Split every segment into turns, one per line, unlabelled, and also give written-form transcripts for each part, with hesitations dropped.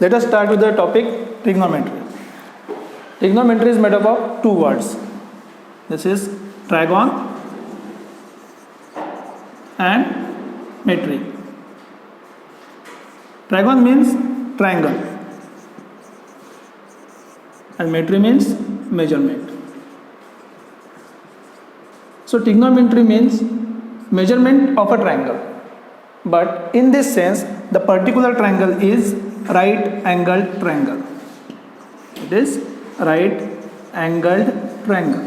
Let us start with the topic trigonometry. Trigonometry is made up of two words. This is trigon and metry. Trigon means triangle and metry means measurement. So trigonometry means measurement of a triangle, but in this sense the particular triangle is right angled triangle. It is right angled triangle.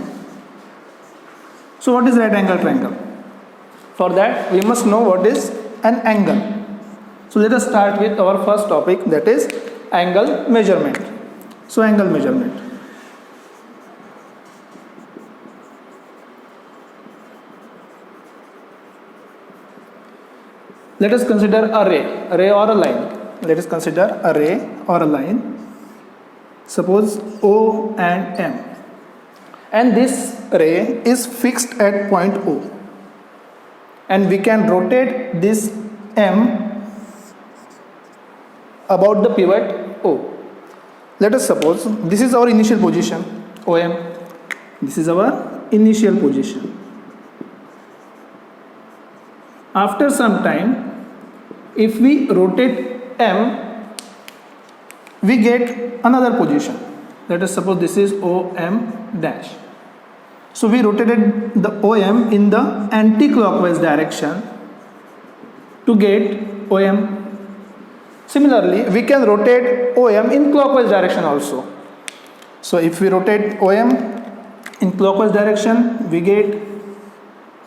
So what is right angled triangle? For that we must know what is an angle. So let us start with our first topic, that is angle measurement. So angle measurement. Let us consider a ray or a line. Let us consider a ray or a line. Suppose O and M. And this ray is fixed at point O. And we can rotate this M about the pivot O. Let us suppose this is our initial position, OM. This is our initial position. After some time, if we rotate M, we get another position. Let us suppose this is OM dash. So we rotated the OM in the anti-clockwise direction to get OM. Similarly, we can rotate OM in clockwise direction also. So if we rotate OM in clockwise direction, we get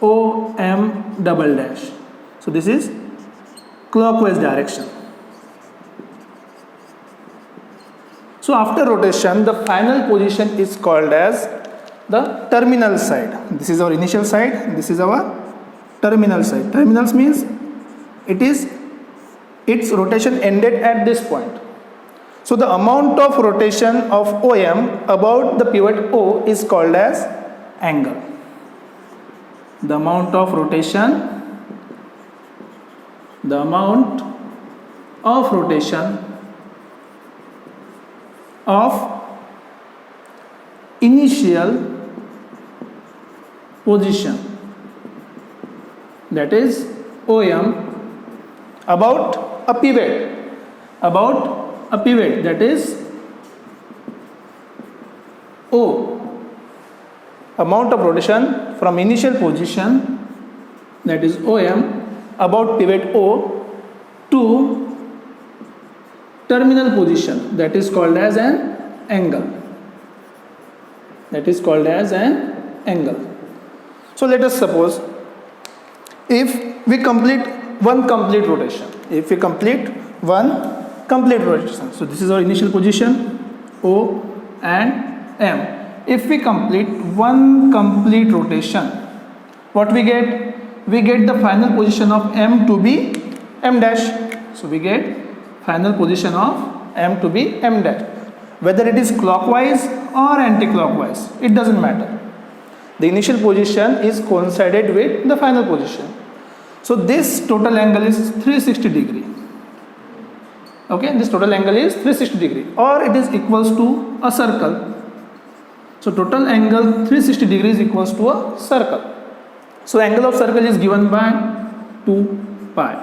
OM double dash. So this is clockwise direction. So after rotation, the final position is called as the terminal side. This is our initial side, this is our terminal side. Terminals means its rotation ended at this point. So the amount of rotation of OM about the pivot O is called as angle. The amount of rotation of initial position, that is OM, about a pivot, that is O. Amount of rotation from initial position, that is OM, about pivot O to terminal position, that is called as an angle. So let us suppose if we complete one complete rotation. So this is our initial position, O and M. If we complete one complete rotation, what we get? We get the final position of M to be M dash. So we get final position of M to be M dash. Whether it is clockwise or anti-clockwise, it doesn't matter. The initial position is coincided with the final position. So this total angle is 360 degree. Okay, this total angle is 360 degree, or it is equals to a circle. So total angle 360 degrees equals to a circle. So angle of circle is given by 2 pi.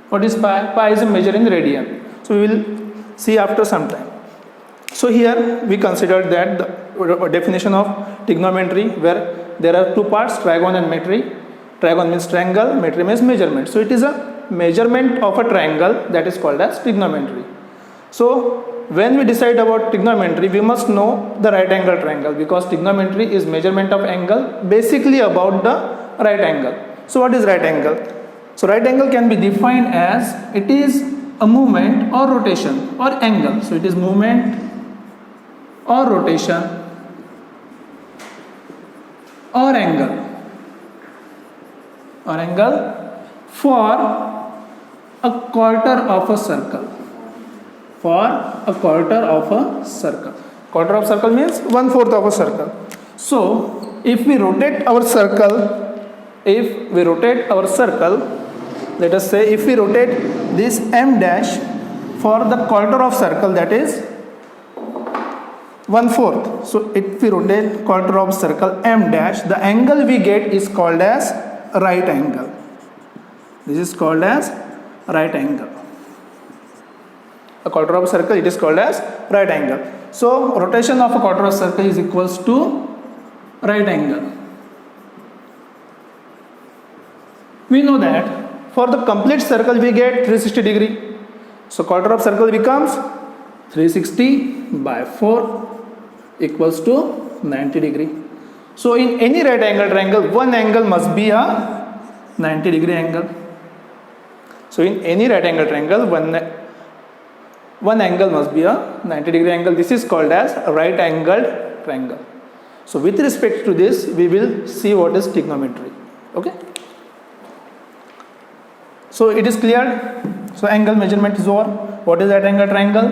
What is pi? Pi is a measure in radian. So we will see after some time. So here we considered that the definition of trigonometry, where there are two parts, trigon and metry. Trigon means triangle, metry means measurement. So it is a measurement of a triangle, that is called as trigonometry. So when we decide about trigonometry, we must know the right angle triangle, because trigonometry is measurement of angle, basically about the right angle. So what is right angle? So right angle can be defined as it is a movement or rotation or angle. So it is movement or rotation or angle for a quarter of a circle. Quarter of circle means 1/4 of a circle. So if we rotate our circle, let us say if we rotate this M dash for the quarter of circle, that is 1/4. So if we rotate quarter of circle M dash, the angle we get is called as right angle. This is called as right angle. A quarter of circle, it is called as right angle. So rotation of a quarter of circle is equals to right angle. We know that for the complete circle we get 360 degree. So quarter of circle becomes 360 by 4 equals to 90 degree. So in any right angle triangle, one angle must be a 90 degree angle. So in any right angle triangle, one angle must be a 90 degree angle. This is called as a right angled triangle. So with respect to this, we will see what is trigonometry. Okay. So it is clear. So angle measurement is over. What is right angle triangle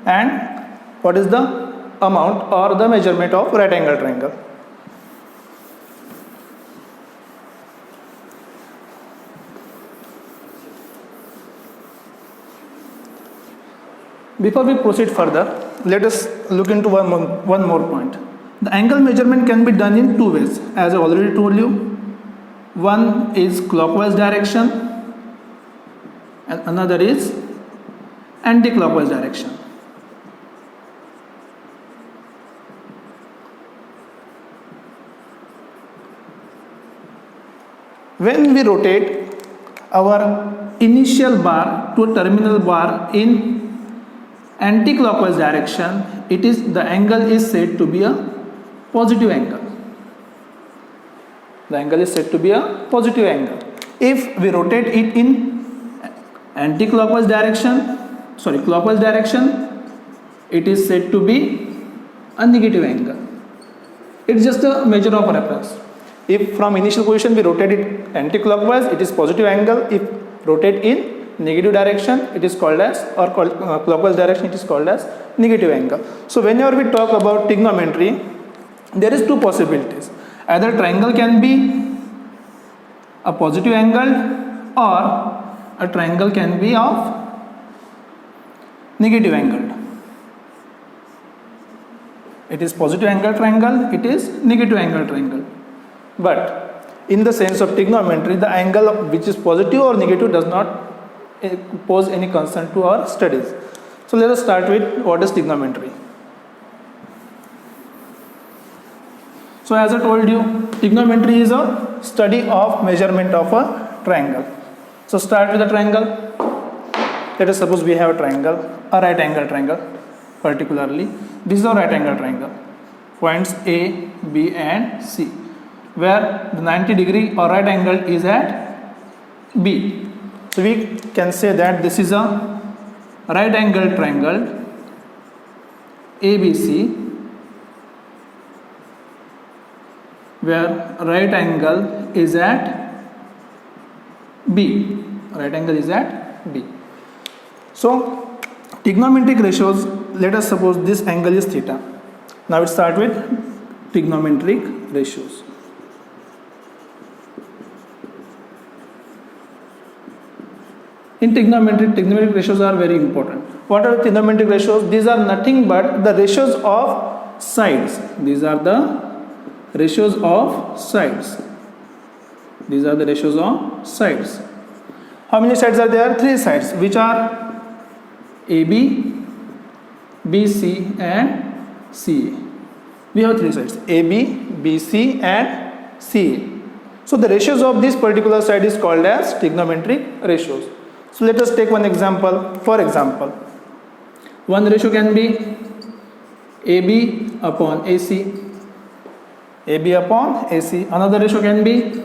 and what is the amount or the measurement of right angle triangle. Before we proceed further, let us look into one more point. The angle measurement can be done in two ways, as I already told you. One is clockwise direction and another is anti-clockwise direction. When we rotate our initial bar to a terminal bar in anti-clockwise direction, the angle is said to be a positive angle. The angle is said to be a positive angle. If we rotate it in clockwise direction, it is said to be a negative angle. It's just a measure of reference. If from initial position we rotate it anti-clockwise, it is positive angle. If rotate in negative direction, it is called as, or clockwise direction, it is called as negative angle. So whenever we talk about trigonometry, there is two possibilities. Either triangle can be a positive angle or a triangle can be of negative angle. It is positive angle triangle, it is negative angle triangle. But in the sense of trigonometry, the angle which is positive or negative does not pose any concern to our studies. So let us start with what is trigonometry. So as I told you, trigonometry is a study of measurement of a triangle. So start with a triangle. Let us suppose we have a triangle, a right angle triangle particularly. This is a right angle triangle. Points A, B and C, where the 90 degree or right angle is at B. So we can say that this is a right angle triangle ABC, where right angle is at B. Right angle is at B. So trigonometric ratios, let us suppose this angle is theta. Now we start with trigonometric ratios. In trigonometric ratios are very important. What are trigonometric ratios? These are nothing but the ratios of sides. These are the ratios of sides. These are the ratios of sides. How many sides are there? 3 sides, which are AB, BC and CA. We have 3 sides: AB, BC and CA. So the ratios of this particular side is called as trigonometric ratios. So let us take one example. For example, one ratio can be AB upon AC. AB upon AC. Another ratio can be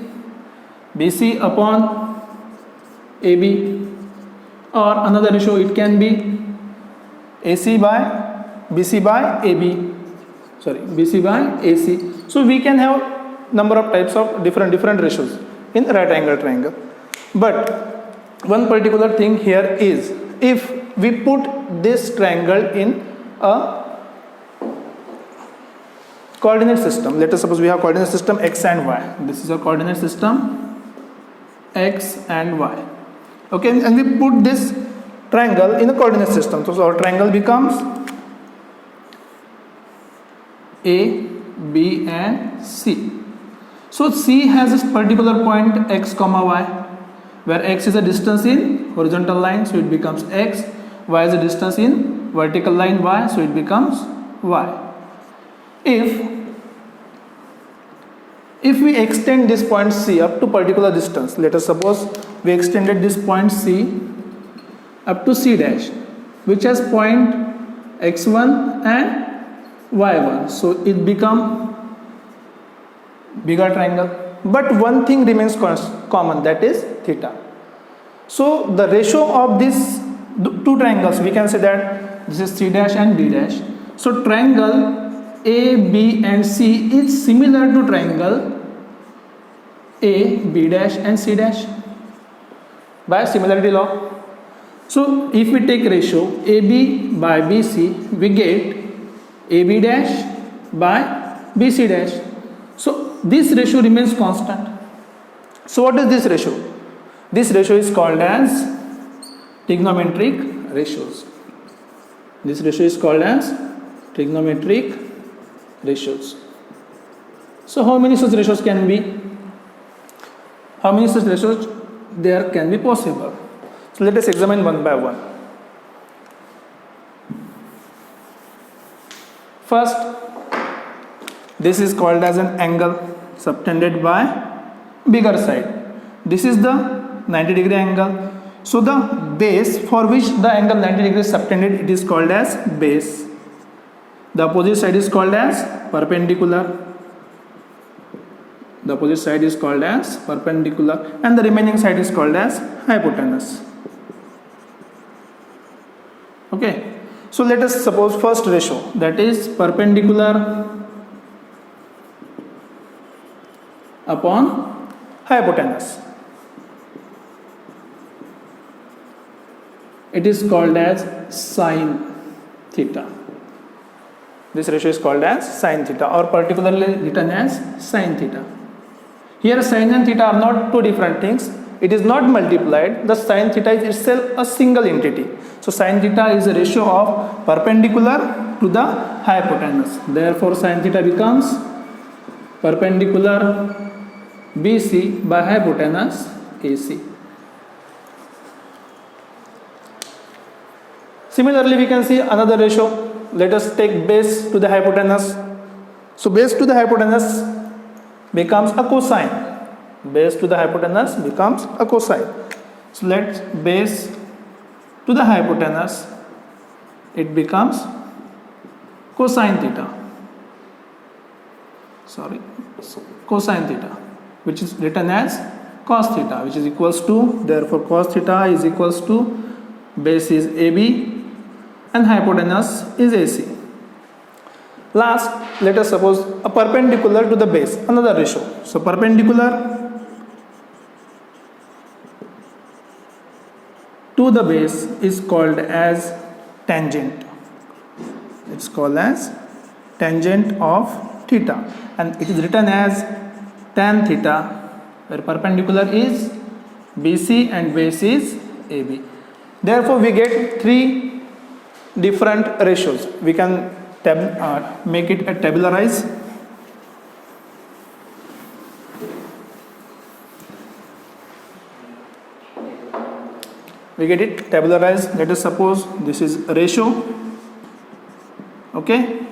BC upon AB, or another ratio it can be AC by BC by AB. BC by AC. So we can have number of types of different ratios in right angle triangle. But one particular thing here is, if we put this triangle in a coordinate system, let us suppose we have coordinate system X and Y. This is a coordinate system X and Y. Okay, and we put this triangle in a coordinate system. So our triangle becomes A, B and C. So C has this particular point x comma y, where x is a distance in horizontal line, so it becomes x. Y is a distance in vertical line y, so it becomes y. If we extend this point C up to particular distance, let us suppose we extended this point C up to C dash, which has point x1 and y1, so it become bigger triangle. But one thing remains common, that is theta. So the ratio of these two triangles, we can say that this is C dash and D dash. So triangle A, B and C is similar to triangle A, B dash and C dash by similarity law. So if we take ratio AB by BC, we get AB dash by BC dash. So this ratio remains constant. So what is this ratio? This ratio is called as trigonometric ratios. This ratio is called as trigonometric ratios. So how many such ratios can be? How many such ratios there can be possible? So let us examine one by one. First, this is called as an angle subtended by bigger side. This is the 90-degree angle. So the base for which the angle 90 degrees is subtended, it is called as base. The opposite side is called as perpendicular. The opposite side is called as perpendicular, and the remaining side is called as hypotenuse. Okay. So let us suppose first ratio, that is perpendicular upon hypotenuse. It is called as sine theta. This ratio is called as sine theta, or particularly written as sine theta. Here sine and theta are not two different things. It is not multiplied. The sine theta is itself a single entity. So sine theta is a ratio of perpendicular to the hypotenuse. Therefore sine theta becomes perpendicular BC by hypotenuse AC. Similarly, we can see another ratio. Let us take base to the hypotenuse. So base to the hypotenuse becomes a cosine. Base to the hypotenuse becomes a cosine. So let's base to the hypotenuse, it becomes cosine theta. Cosine theta, which is written as cos theta, which is equals to, therefore cos theta is equals to, base is AB and hypotenuse is AC. Last, let us suppose a perpendicular to the base, another ratio. So perpendicular to the base is called as tangent. It's called as tangent of theta, and it is written as tan theta, where perpendicular is BC and base is AB. Therefore we get three different ratios. We can make it a tabularize. We get it tabularized. Let us suppose this is a ratio, okay,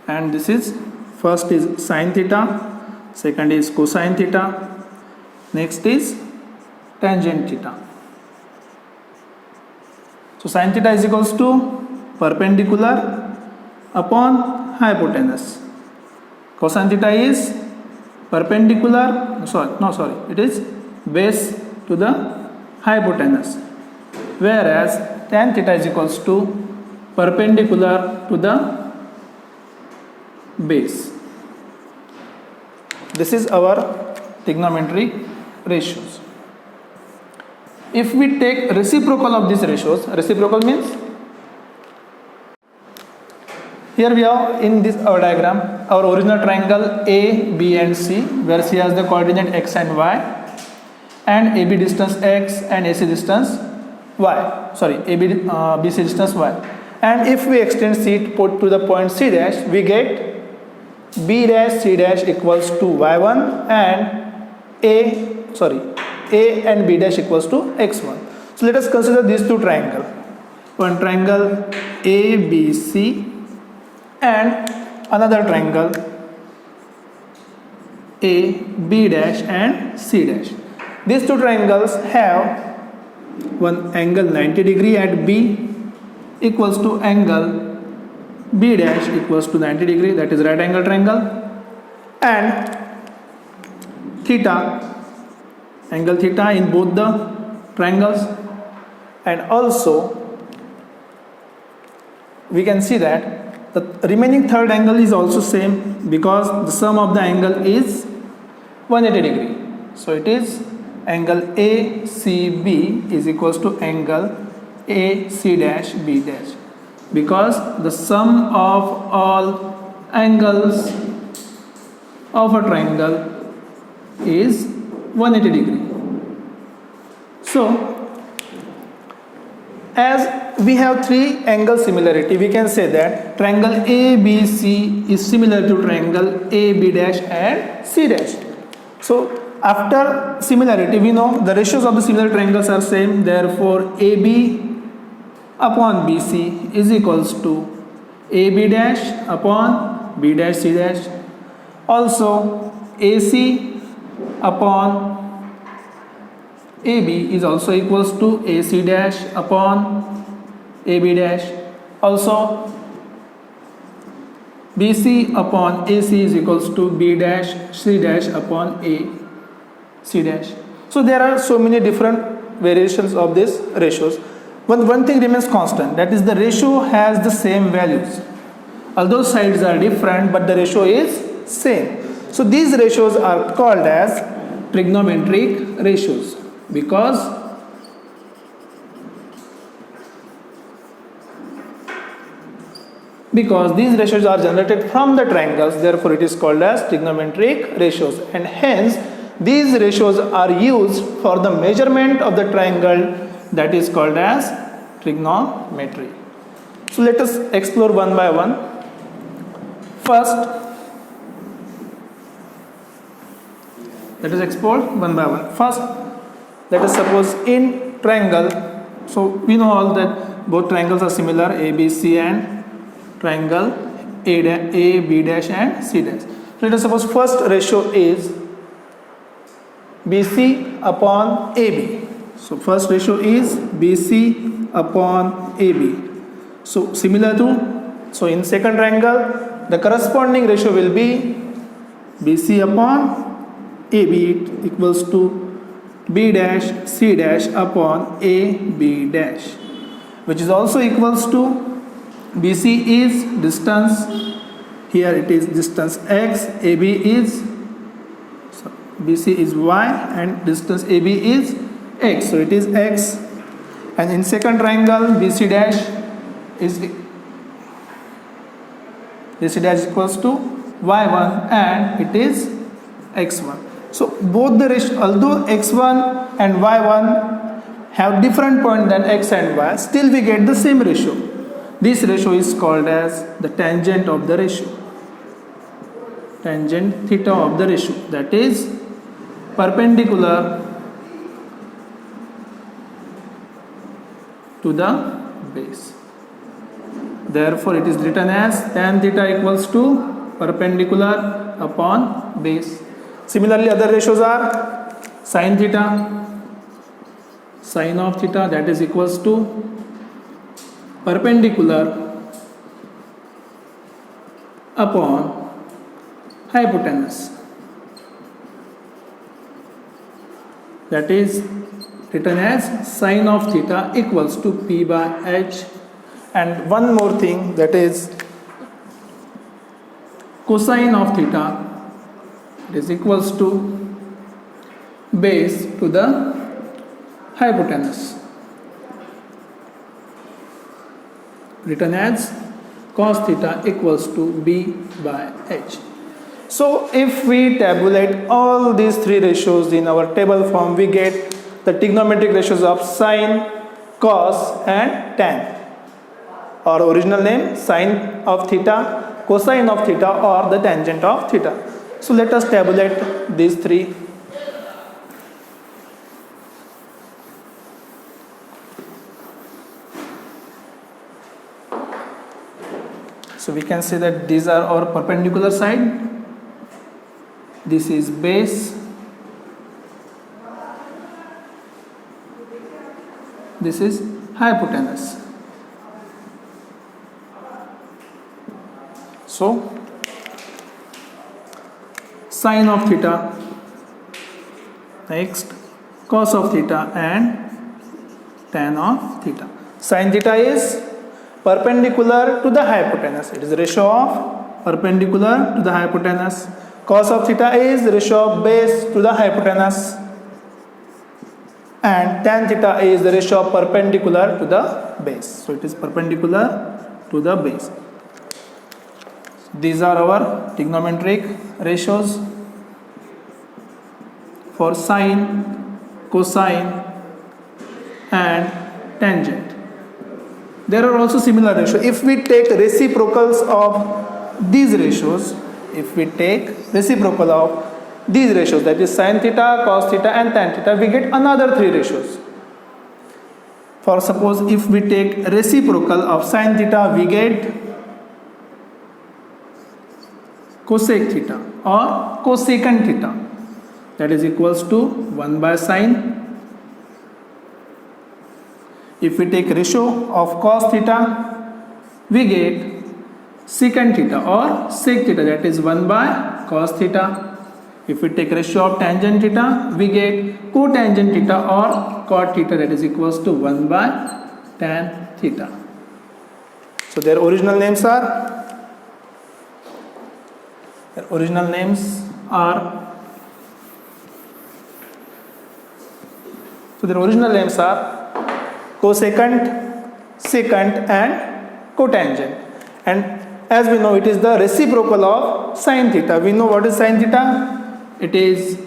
and this is, first is sine theta, second is cosine theta, next is tangent theta. So sine theta is equals to perpendicular upon hypotenuse. Cosine theta is perpendicular, it is base to the hypotenuse, whereas tan theta is equals to perpendicular to the base. This is our trigonometric ratios. If we take reciprocal of these ratios, reciprocal means, here we have in this our diagram our original triangle A, B and C, where C has the coordinate x and y, and AB distance x and AC distance y, sorry, BC distance y. And if we extend C put to the point C dash, we get B dash C dash equals to y1 and A and B dash equals to x1. So let us consider these two triangles. One triangle ABC and another triangle AB dash and C dash. These two triangles have one angle 90 degree at B equals to angle B dash equals to 90 degree, that is right angle triangle, and theta, angle theta in both the triangles. And also we can see that the remaining third angle is also same, because the sum of the angle is 180 degree. So it is angle ACB is equals to angle AC dash B dash, because the sum of all angles of a triangle is 180 degree. So as we have three angle similarity, we can say that triangle ABC is similar to triangle AB dash and C dash. So after similarity, we know the ratios of the similar triangles are same. Therefore AB upon BC is equals to AB dash upon B dash C dash. Also AC upon AB is also equals to AC dash upon AB dash. Also BC upon AC is equals to B dash C dash upon A C dash. So there are so many different variations of these ratios. One thing remains constant, that is the ratio has the same values. Although sides are different, but the ratio is same. So these ratios are called as trigonometric ratios, because these ratios are generated from the triangles, therefore it is called as trigonometric ratios, and hence these ratios are used for the measurement of the triangle, that is called as trigonometry. So let us explore one by one. First, let us explore one by one. First, let us suppose in triangle, so we know all that both triangles are similar, ABC and triangle A, B dash and C dash. Let us suppose first ratio is BC upon AB. So first ratio is BC upon AB. So similar to, so in second triangle the corresponding ratio will be BC upon AB equals to B dash C dash upon AB dash, which is also equals to BC is distance, here it is distance x, AB is, so BC is y and distance AB is x, so it is x. And in second triangle BC dash is equals to y1 and it is x1. So both the ratio, although x1 and y1 have different point than x and y, still we get the same ratio. This ratio is called as the tangent of the ratio, tangent theta of the ratio, that is perpendicular to the base. Therefore it is written as tan theta equals to perpendicular upon base. Similarly other ratios are sin theta, sin of theta, that is equals to perpendicular upon hypotenuse, that is written as sin of theta equals to P by H. And one more thing, that is cosine of theta, it is equals to base to the hypotenuse, written as cos theta equals to B by H. So if we tabulate all these three ratios in our table form, we get the trigonometric ratios of sine, cos and tan, or original name sine of theta, cosine of theta, or the tangent of theta. So let us tabulate these three. So we can say that these are our perpendicular side, this is base, this is hypotenuse. So sine of theta, next cos of theta, and tan of theta. Sine theta is perpendicular to the hypotenuse, it is the ratio of perpendicular to the hypotenuse. Cos of theta is the ratio of base to the hypotenuse, and tan theta is the ratio of perpendicular to the base. So it is perpendicular to the base. These are our trigonometric ratios for sine, cosine, and tangent. There are also similar ratios. If we take reciprocals of these ratios, that is sin theta, cos theta, and tan theta, we get another three ratios. For suppose if we take reciprocal of sin theta, we get cosec theta or cosecant theta, that is equals to 1 by sine. If we take ratio of cos theta, we get secant theta or sec theta, that is 1 by cos theta. If we take ratio of tangent theta, we get cotangent theta or cot theta, that is equals to 1 by tan theta. So their original names are cosecant, secant, and cotangent. And as we know, it is the reciprocal of sin theta. We know what is sin theta? It is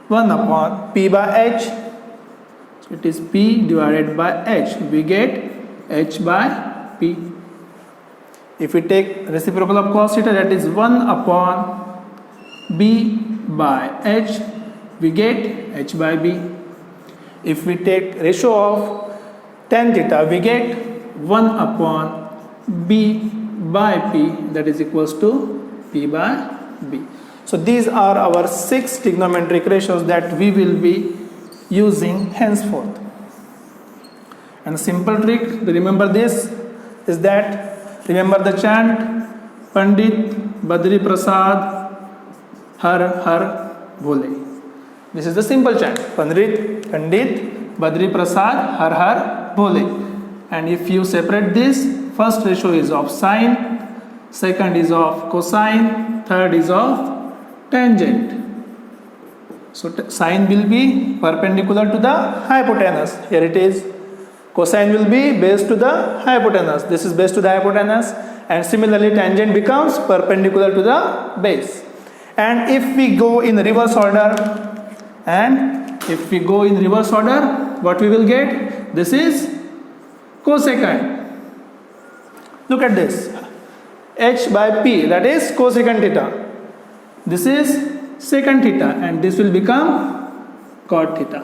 1 upon p by h. So it is p divided by h. We get h by p. If we take reciprocal of cos theta, that is 1 upon b by h, we get h by b. If we take ratio of tan theta, we get 1 upon b by p, that is equals to p by b. So these are our 6 trigonometric ratios that we will be using henceforth. And a simple trick to remember this is that, remember the chant Pandit Badri Prasad Har Har Bhole. This is the simple chant, Pandit Badri Prasad Har Har Bhole. And if you separate this, first ratio is of sine, second is of cosine, third is of tangent. So sine will be perpendicular to the hypotenuse, here it is. Cosine will be base to the hypotenuse, this is base to the hypotenuse, and similarly tangent becomes perpendicular to the base. And if we go in reverse order, what we will get? This is cosecant. Look at this, h by p, that is cosecant theta. This is secant theta, and this will become cot theta.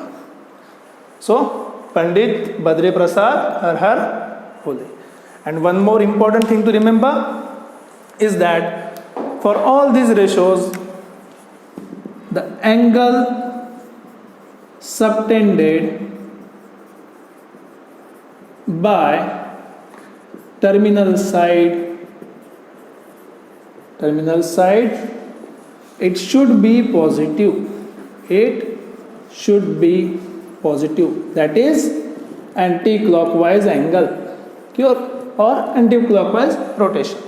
So Pandit Badri Prasad Har Har Bhole. And one more important thing to remember is that for all these ratios, the angle subtended by terminal side, it should be positive. That is anti-clockwise angle or anti-clockwise rotation.